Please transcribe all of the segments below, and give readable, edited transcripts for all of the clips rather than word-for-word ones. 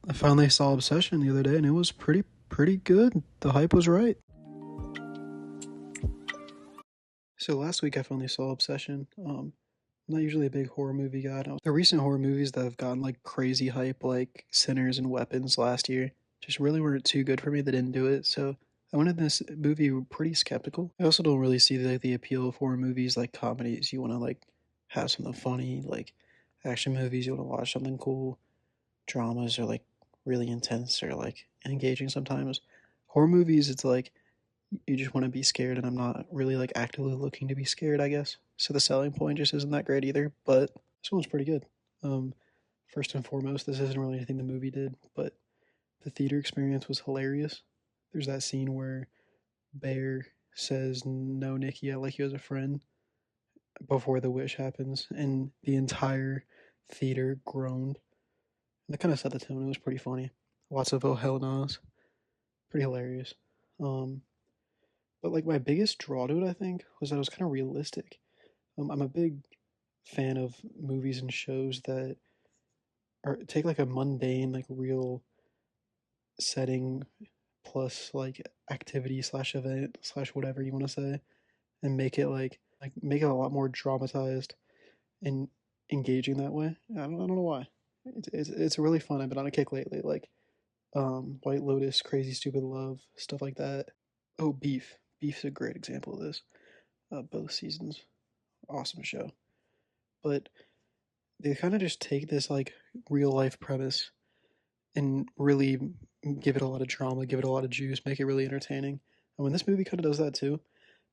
I finally saw Obsession the other day and it was pretty good. The hype was right. So last week I finally saw Obsession. I'm not usually a big horror movie guy. The recent horror movies that have gotten like crazy hype, like Sinners and Weapons last year, just really weren't too good for me. They didn't do it. So I went in this movie pretty skeptical. I also don't really see the appeal of horror movies like comedies. You want to like have something funny, like action movies. You want to watch something cool. Dramas are like really intense or like engaging sometimes. Horror movies, it's like you just want to be scared, and I'm not really like actively looking to be scared, I guess. So the selling point just isn't that great either. But this one's pretty good. Um, First and foremost, this isn't really anything the movie did, but the theater experience was hilarious. There's that scene where Bear says, "No, Nikki, I like you as a friend," before the wish happens, and the entire theater groaned. And that kind of set the tone. It was pretty funny. Lots of oh hell no's. Pretty hilarious. Um, but like my biggest draw to it, I think, was that it was kind of realistic. I'm a big fan of movies and shows that are take like a mundane, like real setting plus like activity slash event slash whatever you want to say, and make it like make it a lot more dramatized and engaging that way. I don't know why. It's really fun. I've been on a kick lately. Like White Lotus, Crazy Stupid Love, stuff like that. Oh, Beef. Beef's a great example of this. Both seasons, awesome show. But they kind of just take this like real life premise and really give it a lot of drama, give it a lot of juice, make it really entertaining. And when this movie kind of does that too,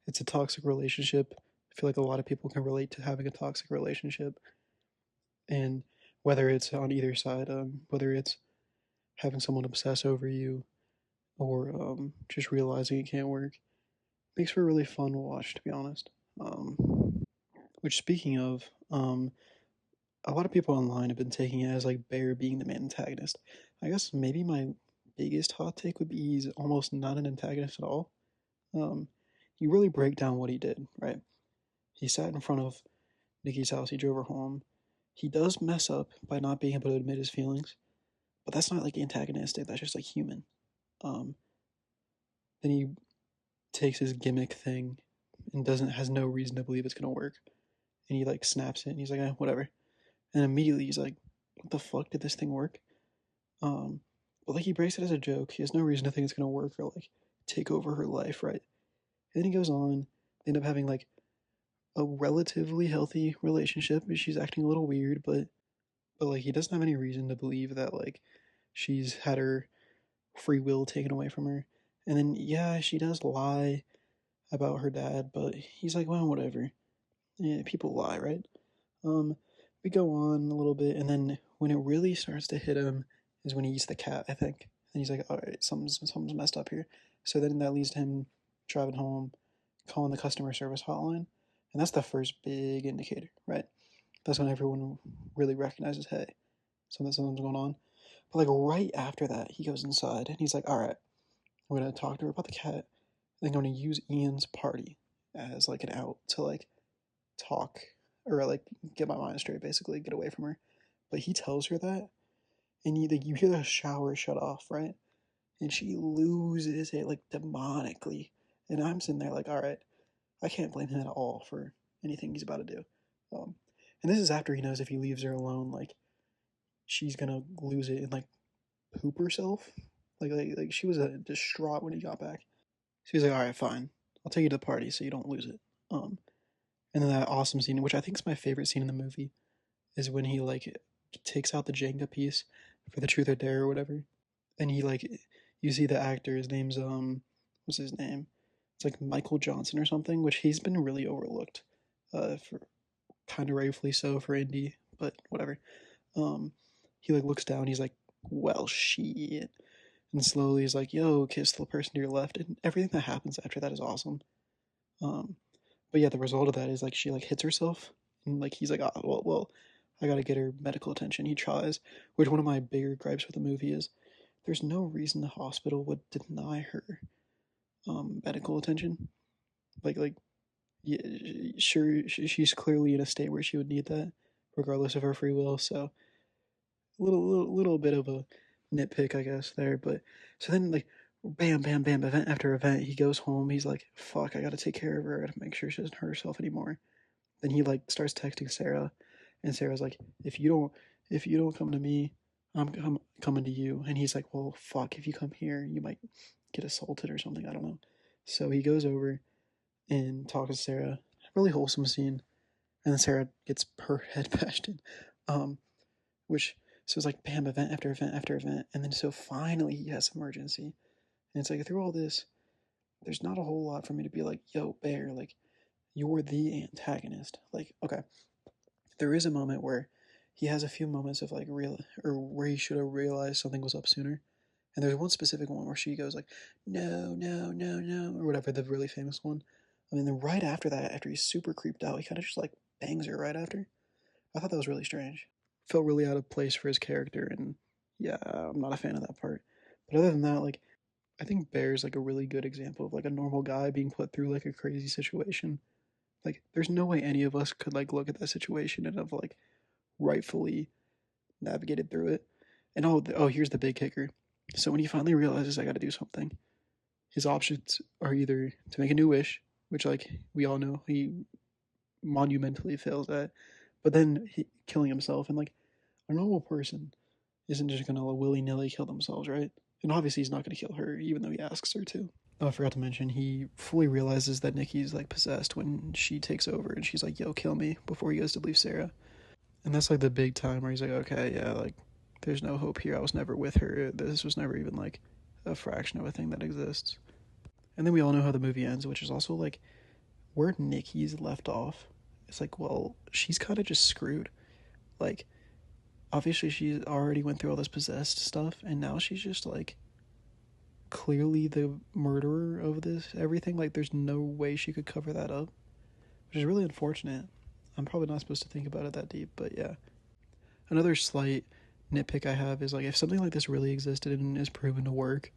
it's a toxic relationship. I feel like a lot of people can relate to having a toxic relationship, and whether it's on either side, whether it's having someone obsess over you or just realizing it can't work, makes for a really fun watch, to be honest. Which, speaking of, a lot of people online have been taking it as like Bear being the main antagonist. I guess maybe my biggest hot take would be he's almost not an antagonist at all. Um, you really break down what he did, right? He sat in front of Nikki's house. He drove her home. He does mess up by not being able to admit his feelings, but that's not like antagonistic. That's just like human. Um, then he takes his gimmick thing and doesn't has no reason to believe it's gonna work, and he like snaps it, and he's like, whatever. And immediately he's like, what the fuck, did this thing work? Um, but like he breaks it as a joke. He has no reason to think it's gonna work or like take over her life, right? And then he goes on. They end up having like a relatively healthy relationship. She's acting a little weird, but like he doesn't have any reason to believe that like she's had her free will taken away from her. And then yeah, she does lie about her dad, but he's like, well, whatever. Yeah, people lie, right? Um, we go on a little bit, and then when it really starts to hit him is when he eats the cat, I think. And he's like, all right, something's messed up here. So then that leads to him driving home, calling the customer service hotline, and that's the first big indicator, right? That's when everyone really recognizes, hey, something's going on. But like right after that, he goes inside and he's like, all right, I'm gonna talk to her about the cat. And I'm gonna use Ian's party as like an out to like talk or like get my mind straight, basically get away from her. But he tells her that, and you hear the shower shut off, right? And she loses it like demonically. And I'm sitting there like, all right, I can't blame him at all for anything he's about to do. Um, and this is after he knows if he leaves her alone, like she's gonna lose it and like poop herself. Like she was distraught when he got back. So he's like, all right, fine, I'll take you to the party so you don't lose it. And then that awesome scene, which I think is my favorite scene in the movie, is when he like takes out the Jenga piece for the truth or dare or whatever, and he like you see the actor. His name's what's his name? It's like Michael Johnson or something, which he's been really overlooked, for kind of rightfully so for indie, but whatever. Um, he like looks down. He's like, well, shit. And slowly he's like, yo, kiss the person to your left. And everything that happens after that is awesome. Um, but yeah, the result of that is like she like hits herself, and like he's like, oh, well, I gotta get her medical attention. He tries, which one of my bigger gripes with the movie is there's no reason the hospital would deny her medical attention. Like yeah, sure, she's clearly in a state where she would need that, regardless of her free will. So a little bit of a nitpick, I guess, there. But so then, like, bam, bam, bam, event after event, he goes home. He's like, fuck, I gotta take care of her. I gotta make sure she doesn't hurt herself anymore. Then he like starts texting Sarah, and Sarah's like, if you don't come to me, I'm coming to you. And he's like, well, fuck, if you come here, you might get assaulted or something. I don't know. So he goes over and talks to Sarah. Really wholesome scene. And then Sarah gets her head bashed in. Um, which so it's like bam, event after event after event, and then so finally he has emergency, and it's like through all this, there's not a whole lot for me to be like, yo, Bear, like you're the antagonist. Like, okay, there is a moment where he has a few moments of like real or where he should have realized something was up sooner. And there's one specific one where she goes like, no, no, no, no, or whatever, the really famous one. I mean, then right after that, after he's super creeped out, he kind of just like bangs her right after. I thought that was really strange. Felt really out of place for his character, and yeah, I'm not a fan of that part. But other than that, like, I think Bear's like a really good example of like a normal guy being put through like a crazy situation. Like, there's no way any of us could like look at that situation and have like rightfully navigated through it. And here's the big kicker. So when he finally realizes I got to do something, his options are either to make a new wish, which like we all know he monumentally fails at, but then killing himself. And like a normal person isn't just gonna willy nilly kill themselves, right? And obviously he's not gonna kill her, even though he asks her to. Oh, I forgot to mention, he fully realizes that Nikki's like possessed when she takes over and she's like, yo, kill me, before he goes to leave Sarah. And that's like the big time where he's like, okay, yeah, like there's no hope here. I was never with her. This was never even like a fraction of a thing that exists. And then we all know how the movie ends, which is also like where Nikki's left off. It's like, well, she's kind of just screwed. Like, obviously she already went through all this possessed stuff, and now she's just like clearly the murderer of this everything. Like, there's no way she could cover that up, which is really unfortunate. I'm probably not supposed to think about it that deep, but yeah. Another slight nitpick I have is like if something like this really existed and is proven to work,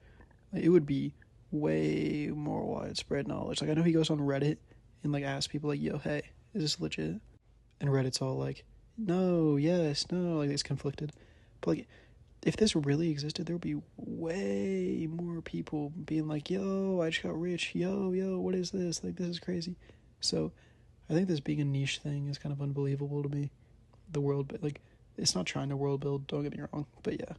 like, it would be way more widespread knowledge. Like, I know he goes on Reddit and like asks people like, yo, hey, is this legit? And Reddit's all like, no, yes, no, like it's conflicted. But like, if this really existed, there would be way more people being like, yo, I just got rich, yo, what is this? Like, this is crazy. So I think this being a niche thing is kind of unbelievable to me. The world, like, it's not trying to world build, don't get me wrong, but yeah.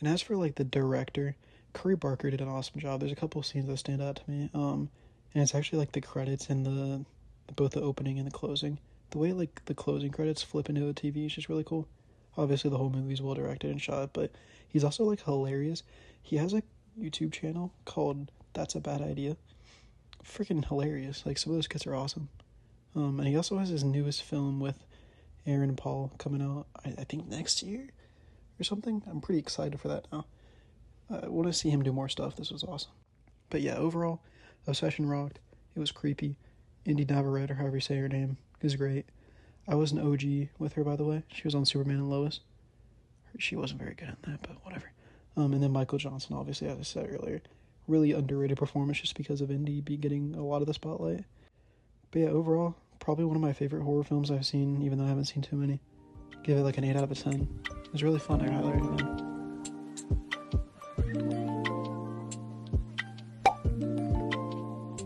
And as for like the director, Curry Barker did an awesome job. There's a couple of scenes that stand out to me. And it's actually like the credits and the both the opening and the closing. The way like the closing credits flip into a TV is just really cool. Obviously the whole movie's well directed and shot, but he's also like hilarious. He has a YouTube channel called That's a Bad Idea. Freaking hilarious. Like some of those skits are awesome. And he also has his newest film with Aaron Paul coming out, I think next year or something. I'm pretty excited for that now. I want to see him do more stuff. This was awesome. But yeah, overall, Obsession rocked. It was creepy. Indy Navarrete, or however you say her name, is great. I was an OG with her, by the way. She was on Superman and Lois. She wasn't very good in that, but whatever. And then Michael Johnson, obviously, as I said earlier. Really underrated performance just because of Indy be getting a lot of the spotlight. But yeah, overall, probably one of my favorite horror films I've seen, even though I haven't seen too many. Give it like an 8 out of 10. It was really fun. I highly recommend.